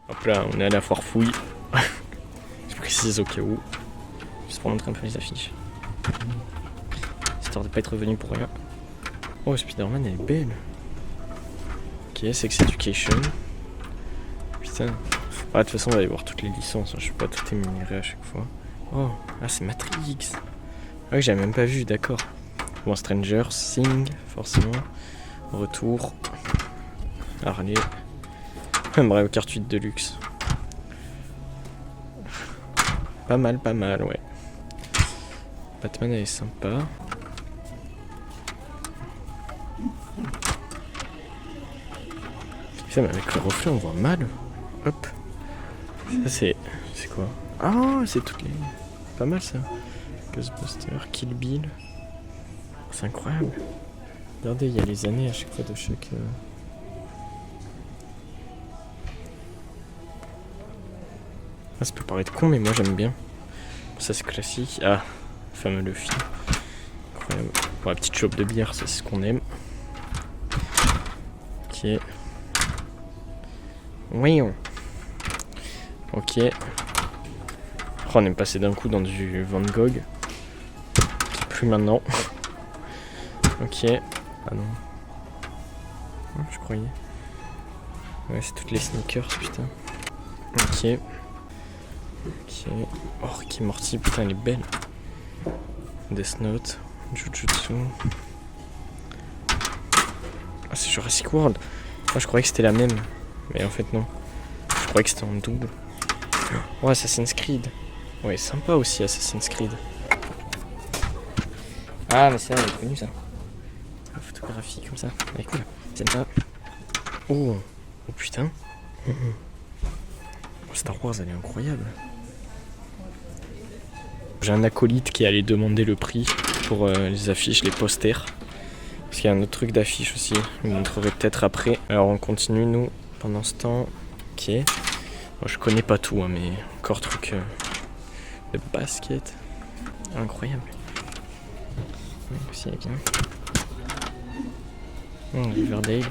Hop là, on est à la foire fouille. Je précise au cas où. Juste pour montrer un peu les affiches. Histoire de pas être revenu pour rien. Oh, Spider-Man, elle est belle. Ok, Sex Education. Putain. Ah, de toute façon, on va aller voir toutes les licences. Je vais pas tout énumérer à chaque fois. Oh, ah, c'est Matrix. Ah oui, j'avais même pas vu, d'accord. Bon, Stranger Things, forcément. Retour. Harley. Mario Kart 8 Deluxe. Pas mal, ouais. Batman, elle est sympa. Ça, mais avec le reflet, on voit mal. Hop. Ça, c'est quoi? Ah, c'est toutes les... Pas mal, ça. Ghostbusters, Kill Bill. C'est incroyable. Regardez, il y a les années à chaque fois de chaque... Ah, ça peut paraître con, mais moi j'aime bien. Ça, c'est classique. Ah, fameux le film. Incroyable. Pour la petite chope de bière, ça, c'est ce qu'on aime. Ok. Voyons. Ok. Oh, on est passé d'un coup dans du Van Gogh. Plus maintenant. Ok. Ah non. Oh, je croyais. Ouais, c'est toutes les sneakers, putain. Ok. Ok. Oh, Rick et Morty, putain, elle est belle. Death Note. Jujutsu. Ah, c'est Jurassic World. Ah, je croyais que c'était la même. Mais en fait, non. Je croyais que c'était en double. Oh, Assassin's Creed. Ouais, sympa aussi, Assassin's Creed. Ah, mais ça, elle est connue, ça. La photographie, comme ça. Elle est cool. C'est ça. Oh. Oh, putain. Oh, Star Wars, elle est incroyable. J'ai un acolyte qui est allé demander le prix pour les affiches, les posters. Parce qu'il y a un autre truc d'affiche aussi. Je vous montrerai peut-être après. Alors, on continue, nous, pendant ce temps. Ok. Moi, je connais pas tout, hein, mais encore truc de basket. Incroyable. Aussi, elle est bien. Riverdale.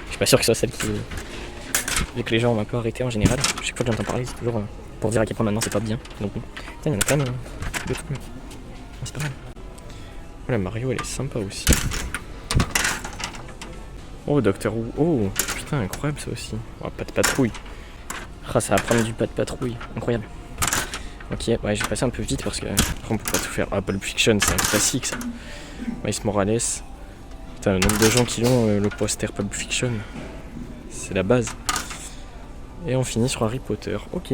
Je suis pas sûr que ce soit celle qui... Vu que les gens ont un peu arrêté en général. Chaque fois que j'entends parler, c'est toujours pour dire à quel point maintenant c'est pas bien. Donc, putain, il y en a quand même deux trucs. C'est pas mal. Oh, la Mario, elle est sympa aussi. Oh, Doctor Who. Oh, putain, incroyable ça aussi. Oh, pas de patrouille. Ah, ça va prendre du pas de patrouille. Incroyable. Ok, ouais, j'ai passé un peu vite parce que on peut pas tout faire. Ah, Pulp Fiction, c'est un classique ça. Miles Morales. Putain, le nombre de gens qui l'ont, le poster Pulp Fiction. C'est la base. Et on finit sur Harry Potter. Ok.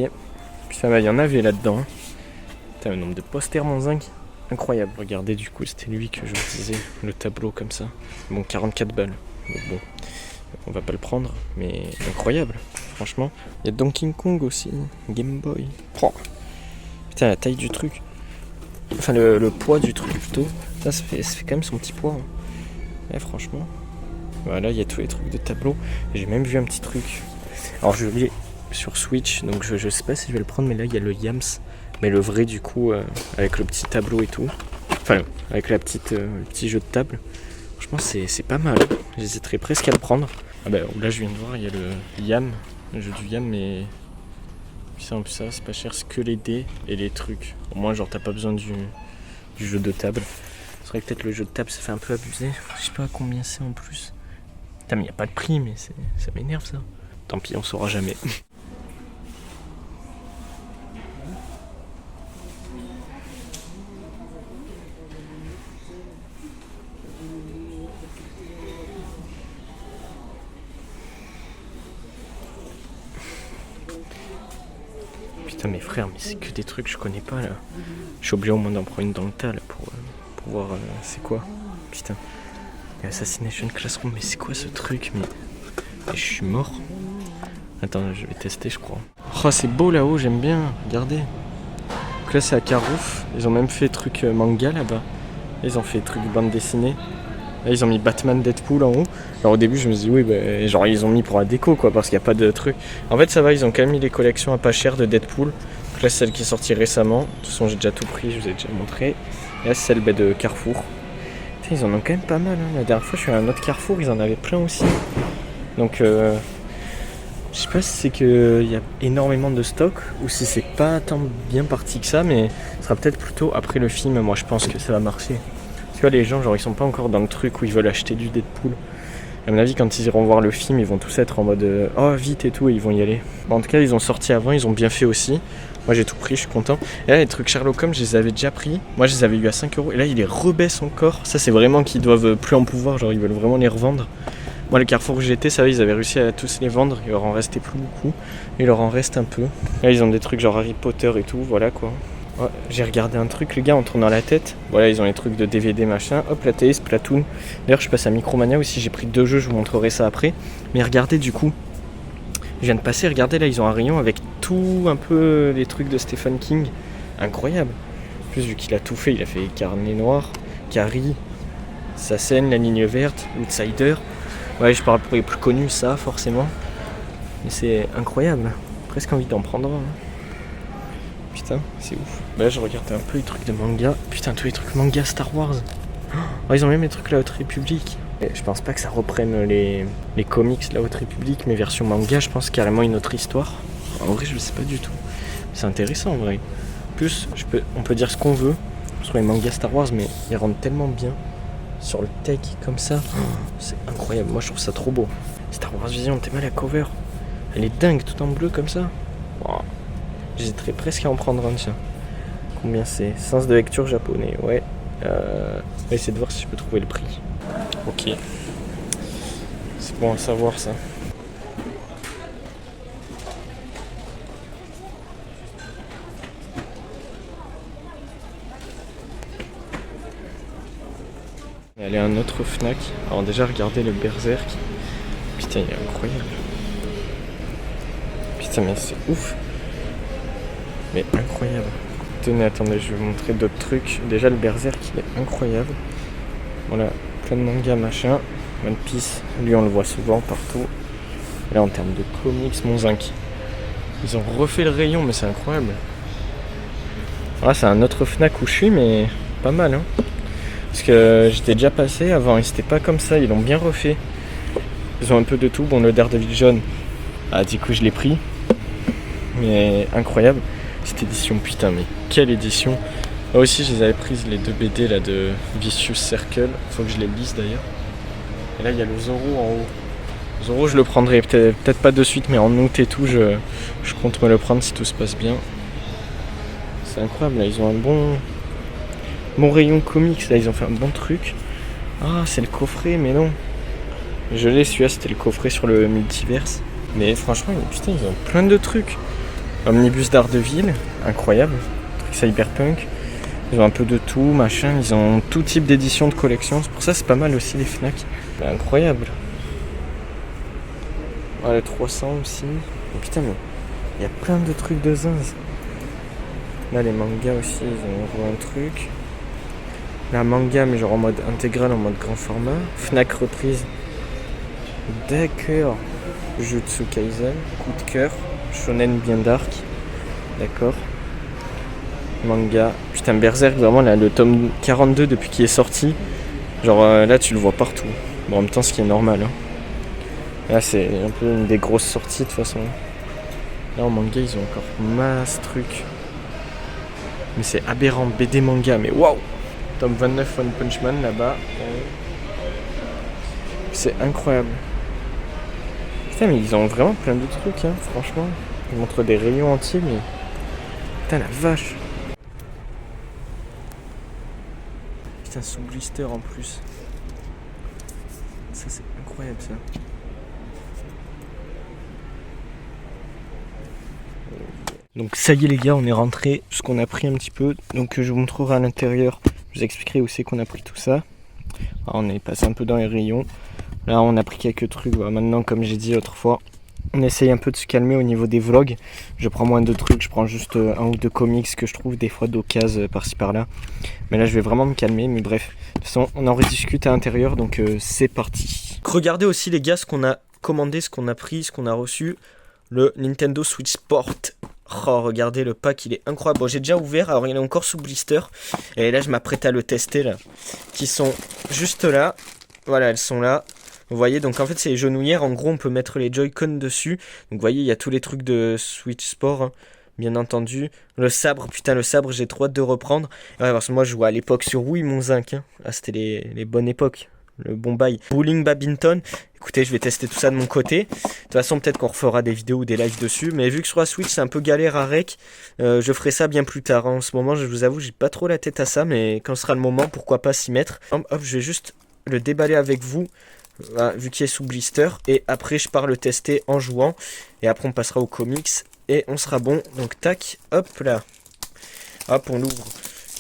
Putain, il y en avait là-dedans. Putain, le nombre de posters, mon zinc. Incroyable. Regardez, du coup, c'était lui que je vous disais. Le tableau comme ça. Bon, 44 balles. Donc bon, on va pas le prendre, mais incroyable. Franchement. Il y a Donkey Kong aussi. Game Boy. Oh. Putain, la taille du truc. Enfin, le poids du truc plutôt. Ça fait quand même son petit poids. Hein. Ouais, franchement. Voilà, il y a tous les trucs de tableau. J'ai même vu un petit truc. Alors, je l'ai sur Switch, donc je sais pas si je vais le prendre, mais là, il y a le Yams. Mais le vrai, du coup, avec le petit tableau et tout. Enfin, avec le petit jeu de table. Franchement, c'est pas mal. J'hésiterais presque à le prendre. Ah bah, là, je viens de voir, il y a le Yam. Le jeu du Yam, mais... Ça, en plus, ça, c'est pas cher, c'est que les dés et les trucs. Au moins, genre, t'as pas besoin du jeu de table. C'est vrai que peut-être le jeu de table, ça fait un peu abusé. Je sais pas combien c'est en plus. Putain, mais y a pas de prix, mais ça m'énerve, ça. Tant pis, on saura jamais. Putain, mes frères, mais c'est que des trucs que je connais pas là. Je suis obligé au moins d'en prendre une dans le tas là pour voir c'est quoi. Putain. Assassination Classroom, mais c'est quoi ce truc? Mais je suis mort. Attends, je vais tester, je crois. Oh, c'est beau là-haut, j'aime bien. Regardez. Donc là, c'est à Carouf. Ils ont même fait truc manga là-bas. Ils ont fait truc bande dessinée. Là, ils ont mis Batman, Deadpool en haut. Alors au début, je me suis dit, oui, bah, genre ils ont mis pour la déco, quoi, parce qu'il n'y a pas de truc. En fait, ça va, ils ont quand même mis les collections à pas cher de Deadpool. Donc là, c'est celle qui est sortie récemment. De toute façon, j'ai déjà tout pris, je vous ai déjà montré. Et là, c'est celle de Carrefour. Putain, ils en ont quand même pas mal. Hein. La dernière fois, je suis à un autre Carrefour, ils en avaient plein aussi. Donc, Je sais pas si c'est qu'il y a énormément de stock ou si c'est pas tant bien parti que ça, mais ce sera peut-être plutôt après le film. Moi je pense que ça va marcher. Tu vois, les gens, genre, ils sont pas encore dans le truc où ils veulent acheter du Deadpool. À mon avis, quand ils iront voir le film, ils vont tous être en mode oh vite et tout, et ils vont y aller. Bon, en tout cas, ils ont sorti avant, ils ont bien fait aussi. Moi j'ai tout pris, je suis content. Et là, les trucs Sherlock Holmes, je les avais déjà pris. Moi je les avais eu à 5€. Et là, ils les rebaissent encore. Ça, c'est vraiment qu'ils doivent plus en pouvoir, genre, ils veulent vraiment les revendre. Moi, le Carrefour où j'étais, ça va, ils avaient réussi à tous les vendre. Il leur en restait plus beaucoup. Il leur en reste un peu. Là, ils ont des trucs genre Harry Potter et tout, voilà quoi. Ouais, j'ai regardé un truc, les gars, en tournant la tête. Voilà, ils ont les trucs de DVD, machin. Hop, la télé, Splatoon. D'ailleurs, je passe à Micromania aussi. J'ai pris 2 jeux, je vous montrerai ça après. Mais regardez, du coup, je viens de passer. Regardez, là, ils ont un rayon avec tout un peu les trucs de Stephen King. Incroyable. En plus, vu qu'il a tout fait, il a fait Carnet Noir, Carrie, Sa scène, La Ligne Verte, Outsider. Ouais, je parle pour les plus connus, ça, forcément. Mais c'est incroyable. Presque envie d'en prendre un. Putain, c'est ouf. Bah là, je regardais un peu les trucs de manga. Putain, tous les trucs manga Star Wars. Oh, ils ont même les trucs La Haute République. Et je pense pas que ça reprenne les comics La Haute République, mais version manga, je pense carrément une autre histoire. En vrai, je sais pas du tout. C'est intéressant en vrai. En plus, on peut dire ce qu'on veut sur les mangas Star Wars, mais ils rendent tellement bien sur le tech comme ça. C'est incroyable. Moi, je trouve ça trop beau. Star Wars Vision, t'es mal la cover. Elle est dingue, tout en bleu comme ça. Wow. J'hésiterais presque à en prendre un, tiens. Combien c'est? Sens de lecture japonais, ouais. On va essayer de voir si je peux trouver le prix. Ok. C'est bon à savoir ça. Elle est à un autre Fnac. Alors déjà regardez le Berserk. Putain, il est incroyable. Putain, mais c'est ouf. Mais incroyable. Tenez, attendez, je vais vous montrer d'autres trucs. Déjà le Berserk, il est incroyable. Voilà, plein de mangas, machin. One Piece, lui on le voit souvent partout. Et là en termes de comics, Monzinc. Ils ont refait le rayon, mais c'est incroyable. Ah, c'est un autre Fnac où je suis, mais pas mal, hein. Parce que j'étais déjà passé avant et c'était pas comme ça, ils l'ont bien refait. Ils ont un peu de tout. Bon, le Daredevil jaune, ah, du coup je l'ai pris. Mais incroyable. Cette édition, putain, mais quelle édition. Là aussi, je les avais prises, les 2 BD là de Vicious Circle. Faut que je les lise d'ailleurs. Et là, il y a le Zoro en haut. Zoro, je le prendrai peut-être pas de suite, mais en août et tout, je compte me le prendre si tout se passe bien. C'est incroyable, là, ils ont un bon rayon comics, là, ils ont fait un bon truc. Ah, c'est le coffret, mais non. Je l'ai, celui-là, c'était le coffret sur le multiverse. Mais franchement, putain, ils ont plein de trucs. Omnibus Daredevil, incroyable. Truc cyberpunk. Ils ont un peu de tout, machin. Ils ont tout type d'édition de collection. C'est pour ça c'est pas mal aussi les Fnac. C'est incroyable. Ah, le 300 aussi. Oh, putain, mais il y a plein de trucs de zinz. Là, les mangas aussi, ils ont un truc. Là, manga, mais genre en mode intégral, en mode grand format. Fnac reprise. D'accord. Jutsu Kaisen, coup de cœur. Shonen bien dark. D'accord. Manga. Putain, Berserk, vraiment, là, le tome 42 depuis qu'il est sorti. Genre là, tu le vois partout. Bon, en même temps, ce qui est normal. Hein. Là, c'est un peu une des grosses sorties de toute façon. Là, en manga, ils ont encore masse trucs. Mais c'est aberrant, BD manga, mais waouh! Tome 29 One Punch Man là-bas. C'est incroyable. Putain, mais ils ont vraiment plein de trucs, hein, franchement. Ils montrent des rayons entiers, mais. Putain, la vache! Putain, sous blister en plus. Ça, c'est incroyable, ça. Donc ça y est les gars, on est rentré, ce qu'on a pris un petit peu. Donc je vous montrerai à l'intérieur, je vous expliquerai où c'est qu'on a pris tout ça. Alors, on est passé un peu dans les rayons. Là on a pris quelques trucs, voilà. Maintenant comme j'ai dit l'autre fois, on essaye un peu de se calmer au niveau des vlogs. Je prends moins de trucs, je prends juste un ou deux comics que je trouve des fois d'occasion par-ci par-là. Mais là je vais vraiment me calmer, mais bref. De toute façon on en rediscute à l'intérieur, donc c'est parti. Regardez aussi les gars ce qu'on a commandé, ce qu'on a pris, ce qu'on a reçu. Le Nintendo Switch Sport. Oh, regardez le pack, il est incroyable. Bon, j'ai déjà ouvert, alors il est encore sous blister. Et là, je m'apprête à le tester, là. Qui sont juste là. Voilà, elles sont là. Vous voyez, donc en fait c'est les genouillères, en gros on peut mettre les Joy-Con dessus. Donc vous voyez, il y a tous les trucs de Switch Sport, hein, bien entendu. Le sabre, putain le sabre, j'ai trop hâte de reprendre. Ouais, parce que moi je jouais à l'époque sur Wii, mon zinc. Hein. Ah, c'était les bonnes époques, le bon bail. Bowling, badminton, écoutez, je vais tester tout ça de mon côté. De toute façon, peut-être qu'on refera des vidéos ou des lives dessus. Mais vu que sur la Switch c'est un peu galère à rec, je ferai ça bien plus tard. Hein. En ce moment, je vous avoue, j'ai pas trop la tête à ça, mais quand ce sera le moment, pourquoi pas s'y mettre. Hop, je vais juste le déballer avec vous. Voilà, vu qu'il est sous blister, et après je pars le tester en jouant, et après on passera aux comics, et on sera bon. Donc tac, hop là, hop on l'ouvre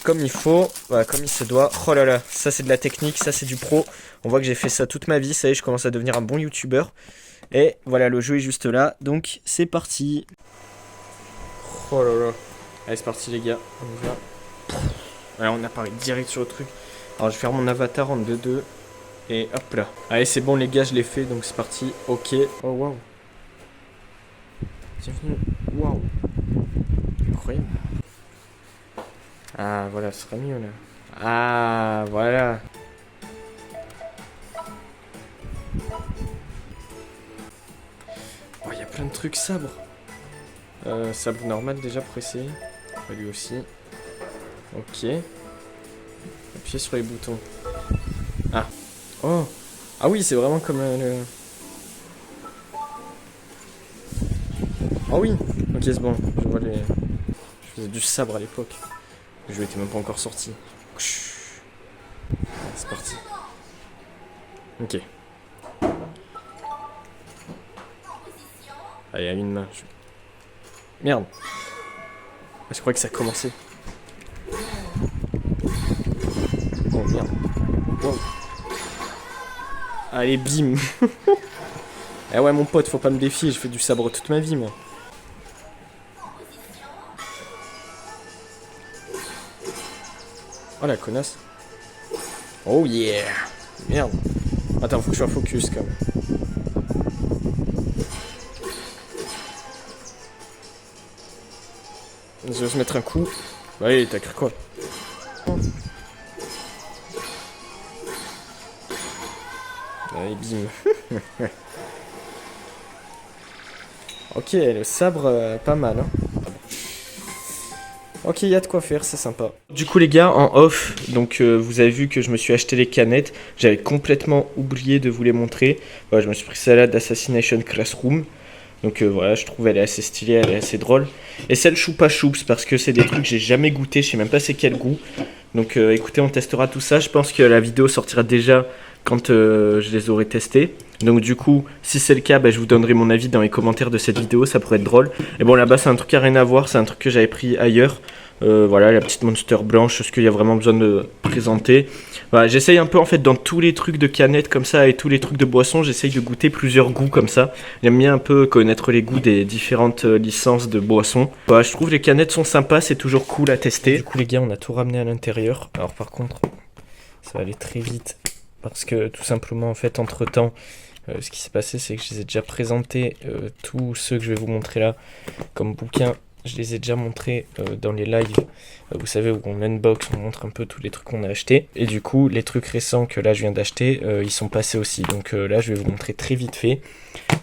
comme il faut, voilà, comme il se doit. Oh là là, ça c'est de la technique, ça c'est du pro, on voit que j'ai fait ça toute ma vie, ça y est, je commence à devenir un bon youtubeur, et voilà, le jeu est juste là, donc c'est parti. Oh là là, allez c'est parti les gars, on y va. Voilà, on apparaît direct sur le truc. Alors je vais faire mon avatar en 2-2. Et hop là. Allez, c'est bon les gars, je l'ai fait, donc c'est parti. Ok. Oh waouh. Bienvenue. Waouh. Incroyable. Ah voilà, ce sera mieux là. Ah voilà. Oh, il y a plein de trucs sabre. Sabre normal déjà pour essayer. Lui aussi. Ok. Appuyez sur les boutons. Ah. Oh. Ah oui, c'est vraiment comme le... Oh oui. Ok, c'est bon. Je vois les... Je faisais du sabre à l'époque. Le jeu était même pas encore sorti. C'est parti. Ok. Allez, à une main. Merde. Je crois que ça a commencé. Oh merde. Wow. Allez, bim. Eh ouais, mon pote, faut pas me défier, je fais du sabre toute ma vie, moi. Oh la connasse. Oh yeah. Merde. Attends, faut que je sois focus quand même. Je vais se mettre un coup. Allez, t'as cru quoi? Allez, bim. Ok, le sabre, pas mal. Hein. Ok, il y a de quoi faire, c'est sympa. Du coup, les gars, en off, donc vous avez vu que je me suis acheté les canettes. J'avais complètement oublié de vous les montrer. Voilà, je me suis pris celle-là d'Assassination Classroom. Donc voilà, je trouve elle est assez stylée, elle est assez drôle. Et celle Choupa Choups, parce que c'est des trucs que j'ai jamais goûté, je sais même pas c'est quel goût. Donc écoutez, on testera tout ça. Je pense que la vidéo sortira déjà quand je les aurai testés. Donc du coup, si c'est le cas, bah, je vous donnerai mon avis dans les commentaires de cette vidéo, ça pourrait être drôle. Et bon, là-bas, c'est un truc à rien à voir, c'est un truc que j'avais pris ailleurs. Voilà, la petite Monster blanche, ce qu'il y a vraiment besoin de présenter. Voilà, j'essaye un peu en fait dans tous les trucs de canettes comme ça et tous les trucs de boissons, j'essaye de goûter plusieurs goûts comme ça. J'aime bien un peu connaître les goûts des différentes licences de boissons. Voilà, je trouve les canettes sont sympas, c'est toujours cool à tester. Du coup les gars, on a tout ramené à l'intérieur. Alors par contre, ça va aller très vite parce que tout simplement en fait entre temps, ce qui s'est passé c'est que je les ai déjà présentés, tous ceux que je vais vous montrer là comme bouquins. Je les ai déjà montrés dans les lives, vous savez, où on unbox, on montre un peu tous les trucs qu'on a achetés. Et du coup, les trucs récents que là je viens d'acheter, ils sont passés aussi. Donc là, je vais vous montrer très vite fait.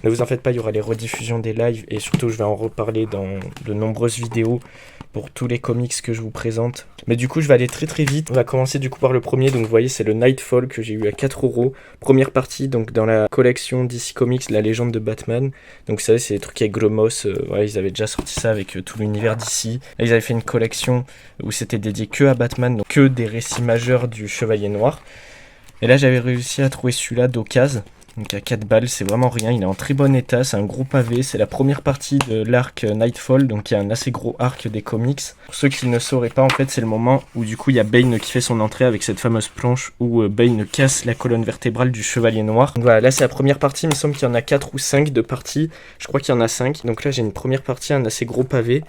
Ne vous en faites pas, il y aura les rediffusions des lives. Et surtout, je vais en reparler dans de nombreuses vidéos pour tous les comics que je vous présente. Mais du coup, je vais aller très très vite. On va commencer du coup par le premier. Donc vous voyez, c'est le Nightfall que j'ai eu à 4€. Première partie, donc dans la collection DC Comics, la légende de Batman. Donc ça, c'est des trucs avec Gromos. Voilà, ils avaient déjà sorti ça avec tout l'univers d'ici. Ils avaient fait une collection où c'était dédié que à Batman, donc que des récits majeurs du Chevalier Noir. Et là, j'avais réussi à trouver celui-là d'occasion. Donc à 4 balles, c'est vraiment rien, il est en très bon état, c'est un gros pavé, c'est la première partie de l'arc Nightfall, donc il y a un assez gros arc des comics. Pour ceux qui ne sauraient pas, en fait, c'est le moment où du coup il y a Bane qui fait son entrée avec cette fameuse planche où Bane casse la colonne vertébrale du Chevalier Noir. Donc voilà, là c'est la première partie, il me semble qu'il y en a 4 ou 5 de parties, je crois qu'il y en a 5. Donc là j'ai une première partie, un assez gros pavé.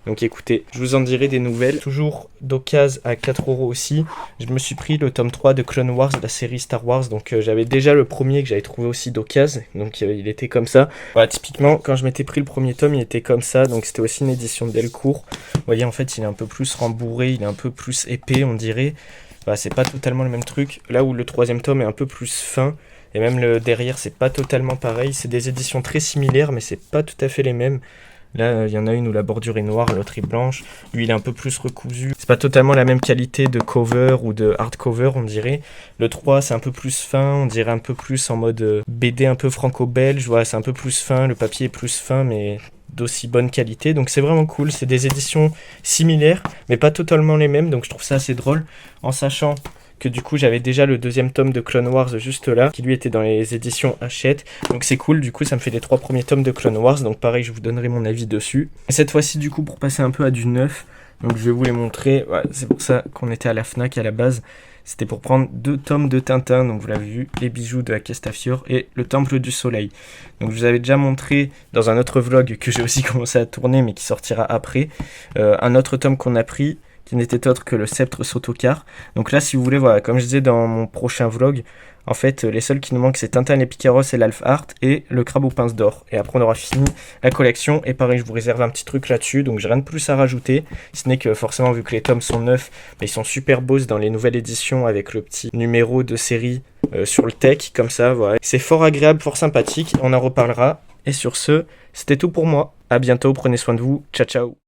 Donc écoutez, je vous en dirai des nouvelles. Toujours d'occasion à 4€ aussi. Je me suis pris le tome 3 de Clone Wars, la série Star Wars. Donc j'avais déjà le premier que j'avais trouvé aussi d'occasion. Donc il était comme ça. Voilà, typiquement, quand je m'étais pris le premier tome, il était comme ça. Donc c'était aussi une édition Delcourt. Vous voyez, en fait, il est un peu plus rembourré, il est un peu plus épais, on dirait. Voilà, c'est pas totalement le même truc. Là où le troisième tome est un peu plus fin. Et même le derrière, c'est pas totalement pareil. C'est des éditions très similaires, mais c'est pas tout à fait les mêmes. Là, il y en a une où la bordure est noire, l'autre est blanche. Lui, il est un peu plus recousu. C'est pas totalement la même qualité de cover ou de hardcover, on dirait. Le 3, c'est un peu plus fin, on dirait un peu plus en mode BD un peu franco-belge. Voilà, c'est un peu plus fin, le papier est plus fin, mais d'aussi bonne qualité. Donc c'est vraiment cool. C'est des éditions similaires, mais pas totalement les mêmes. Donc je trouve ça assez drôle, en sachant que du coup j'avais déjà le deuxième tome de Clone Wars juste là, qui lui était dans les éditions Hachette. Donc c'est cool, du coup ça me fait les 3 premiers tomes de Clone Wars, donc pareil je vous donnerai mon avis dessus. Et cette fois-ci du coup pour passer un peu à du neuf, donc je vais vous les montrer, ouais, c'est pour ça qu'on était à la FNAC à la base. C'était pour prendre 2 tomes de Tintin, donc vous l'avez vu, les bijoux de la Castafiore et le Temple du Soleil. Donc je vous avais déjà montré dans un autre vlog que j'ai aussi commencé à tourner mais qui sortira après, un autre tome qu'on a pris, qui n'était autre que le Sceptre Sotocar. Donc là, si vous voulez, voilà, comme je disais dans mon prochain vlog, en fait, les seuls qui nous manquent, c'est Tintin et Picaros et l'Alf Art et le Crabe aux pinces d'or. Et après, on aura fini la collection. Et pareil, je vous réserve un petit truc là-dessus, donc j'ai rien de plus à rajouter. Ce n'est que forcément, vu que les tomes sont neufs, ils sont super beaux dans les nouvelles éditions avec le petit numéro de série sur le tech, comme ça, voilà. C'est fort agréable, fort sympathique. On en reparlera. Et sur ce, c'était tout pour moi. À bientôt, prenez soin de vous. Ciao, ciao.